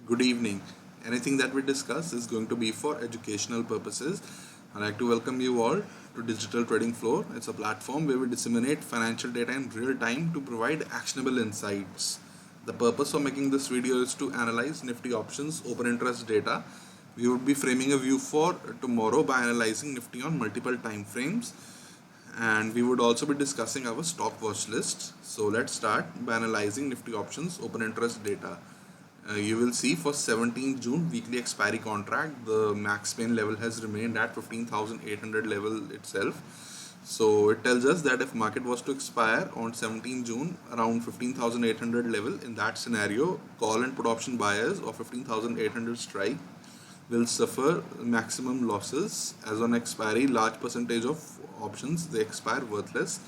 Good evening. Anything that we discuss is going to be for educational purposes. I'd like to welcome you all to Digital Trading Floor. It's a platform where we disseminate financial data in real time to provide actionable insights. The purpose of making this video is to analyze Nifty options open interest data. We would be framing a view for tomorrow by analyzing Nifty on multiple time frames, and we would also be discussing our stock watch list. So let's start by analyzing Nifty options open interest data. You will see for 17th June weekly expiry contract, the max pain level has remained at 15,800 level itself. So it tells us that if market was to expire on 17th June around 15,800 level, in that scenario, call and put option buyers of 15,800 strike will suffer maximum losses, as on expiry large percentage of options they expire worthless,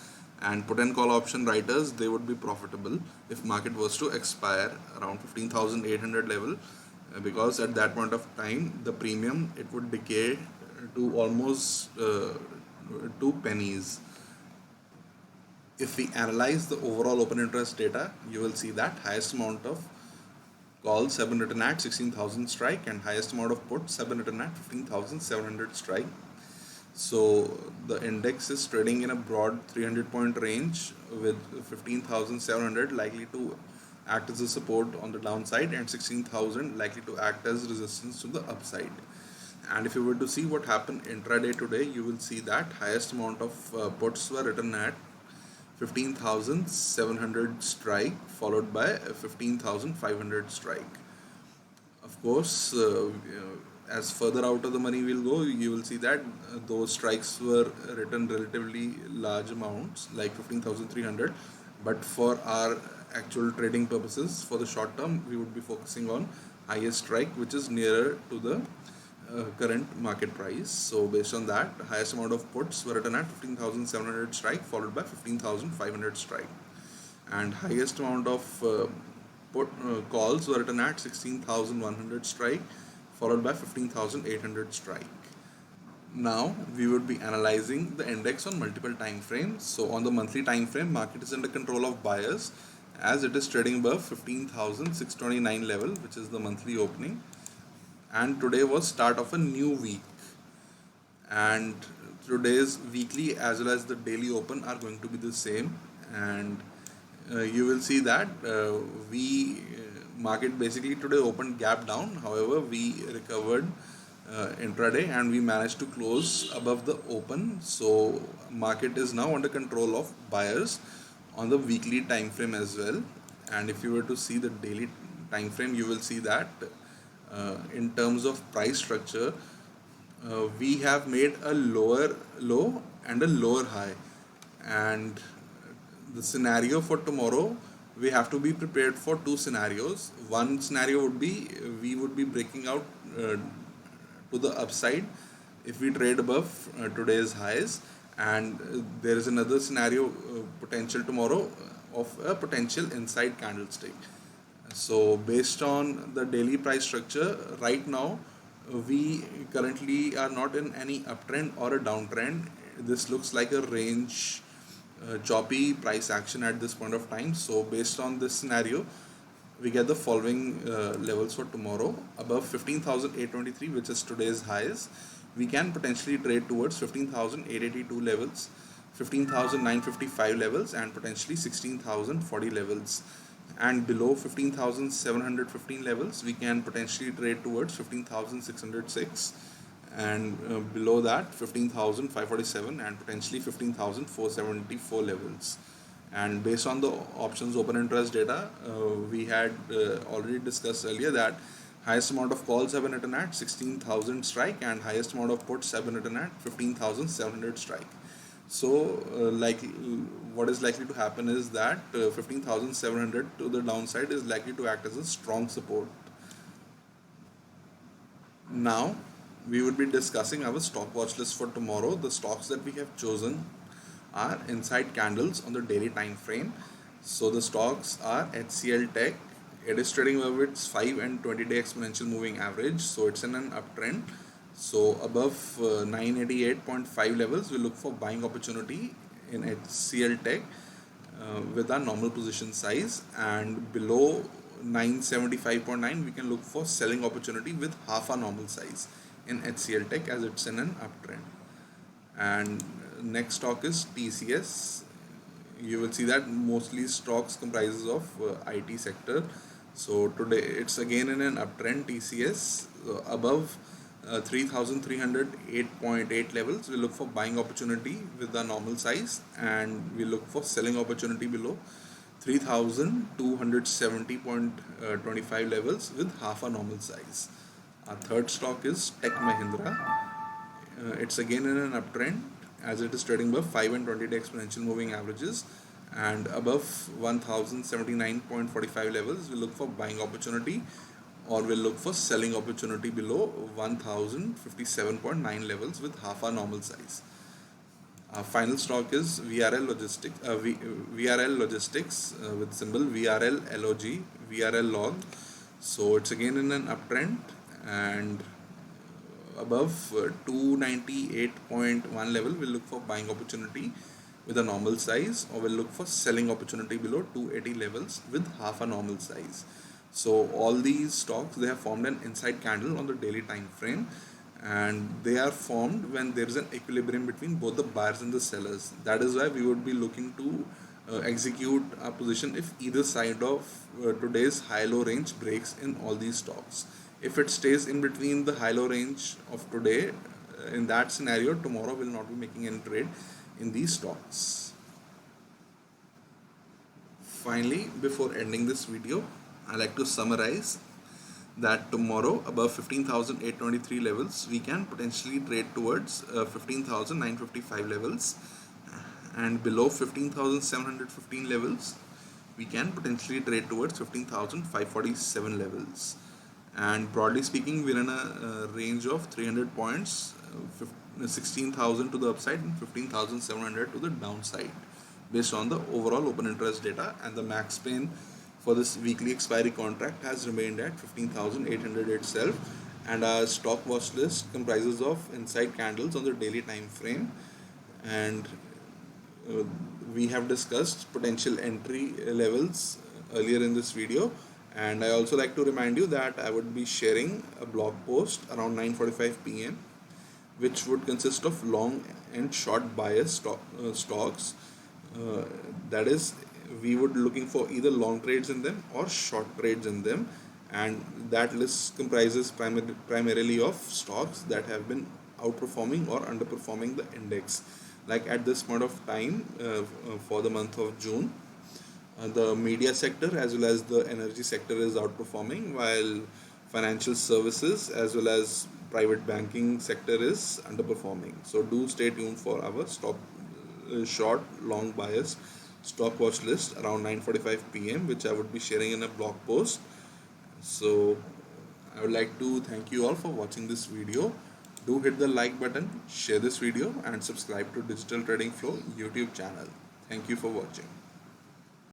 and put and call option writers they would be profitable if market was to expire around 15,800 level, because at that point of time the premium it would decay to almost 2 pennies. If we analyze the overall open interest data, you will see that highest amount of calls have been written at 16,000 strike and highest amount of puts have been written at 15,700 strike. So the index is trading in a broad 300 point range with 15,700 likely to act as a support on the downside and 16,000 likely to act as resistance to the upside. And if you were to see what happened intraday today, you will see that highest amount of puts were written at 15,700 strike followed by 15,500 strike. Of course, as further out of the money we'll go, you will see that those strikes were written relatively large amounts like 15,300, but for our actual trading purposes for the short term we would be focusing on highest strike, which is nearer to the current market price. So based on that, highest amount of puts were written at 15,700 strike followed by 15,500 strike, and highest amount of calls were written at 16,100 strike followed by 15,800 strike. Now we would be analyzing the index on multiple time frames. So on the monthly time frame, market is under control of buyers as it is trading above 15,629 level, which is the monthly opening, and today was start of a new week, and today's weekly as well as the daily open are going to be the same. And you will see that we market basically today opened gap down, however we recovered intraday and we managed to close above the open. So market is now under control of buyers on the weekly time frame as well. And if you were to see the daily time frame, you will see that in terms of price structure, we have made a lower low and a lower high, and the scenario for tomorrow, we have to be prepared for two scenarios. One scenario would be we would be breaking out to the upside if we trade above today's highs, and there is another scenario potential tomorrow of a potential inside candlestick. So based on the daily price structure right now, we currently are not in any uptrend or a downtrend. This looks like a range choppy price action at this point of time. So based on this scenario, we get the following levels for tomorrow. Above 15,823, which is today's highs, we can potentially trade towards 15,882 levels, 15,955 levels, and potentially 16,040 levels. And below 15,715 levels, we can potentially trade towards 15,606, and below that 15,547 and potentially 15,474 levels. And based on the options open interest data, we had already discussed earlier that highest amount of calls have been written at 16,000 strike and highest amount of puts have been written at 15,700 strike. So what is likely to happen is that 15,700 to the downside is likely to act as a strong support. Now we would be discussing our stock watch list for tomorrow. The stocks that we have chosen are inside candles on the daily time frame. So the stocks are HCL Tech. It is trading above its 5 and 20-day exponential moving average, so it's in an uptrend. So above 988.5 levels, we look for buying opportunity in HCL Tech with our normal position size, and below 975.9, we can look for selling opportunity with half a normal size in HCL Tech, as it's in an uptrend. And next stock is TCS. You will see that mostly stocks comprises of IT sector. So today it's again in an uptrend. TCS above 3308.8 levels, we look for buying opportunity with a normal size, and we look for selling opportunity below 3270.25 levels with half a normal size. Our third stock is Tech Mahindra. It's again in an uptrend, as it is trading above 5 and 20 day exponential moving averages, and above 1079.45 levels we look for buying opportunity, or we'll look for selling opportunity below 1057.9 levels with half a normal size. Our final stock is VRL Logistics, VRL Logistics with symbol VRL LOG, VRL log. So it's again in an uptrend, and above 298.1 level we'll look for buying opportunity with a normal size, or we'll look for selling opportunity below 280 levels with half a normal size. So all these stocks, they have formed an inside candle on the daily time frame, and they are formed when there is an equilibrium between both the buyers and the sellers. That is why we would be looking to execute a position if either side of today's high-low range breaks in all these stocks. If it stays in between the high-low range of today, in that scenario, tomorrow will not be making any trade in these stocks. Finally, before ending this video, I like to summarize that tomorrow above 15,823 levels we can potentially trade towards 15,955 levels, and below 15,715 levels we can potentially trade towards 15,547 levels. And broadly speaking, we're in a range of 300 points, 16,000 to the upside and 15,700 to the downside, based on the overall open interest data, and the max pain for this weekly expiry contract has remained at 15,800 itself. And our stock watch list comprises of inside candles on the daily time frame, and we have discussed potential entry levels earlier in this video. And I also like to remind you that I would be sharing a blog post around 9:45 p.m. which would consist of long and short bias stocks. That is, we would looking for either long trades in them or short trades in them, and that list comprises primarily of stocks that have been outperforming or underperforming the index. Like at this point of time, for the month of June, the media sector as well as the energy sector is outperforming, while financial services as well as private banking sector is underperforming. So do stay tuned for our stock short long bias stock watch list around 9:45 p.m. which I would be sharing in a blog post. So I would like to thank you all for watching this video. Do hit the like button, share this video, and subscribe to Digital Trading Flow YouTube channel. Thank you for watching.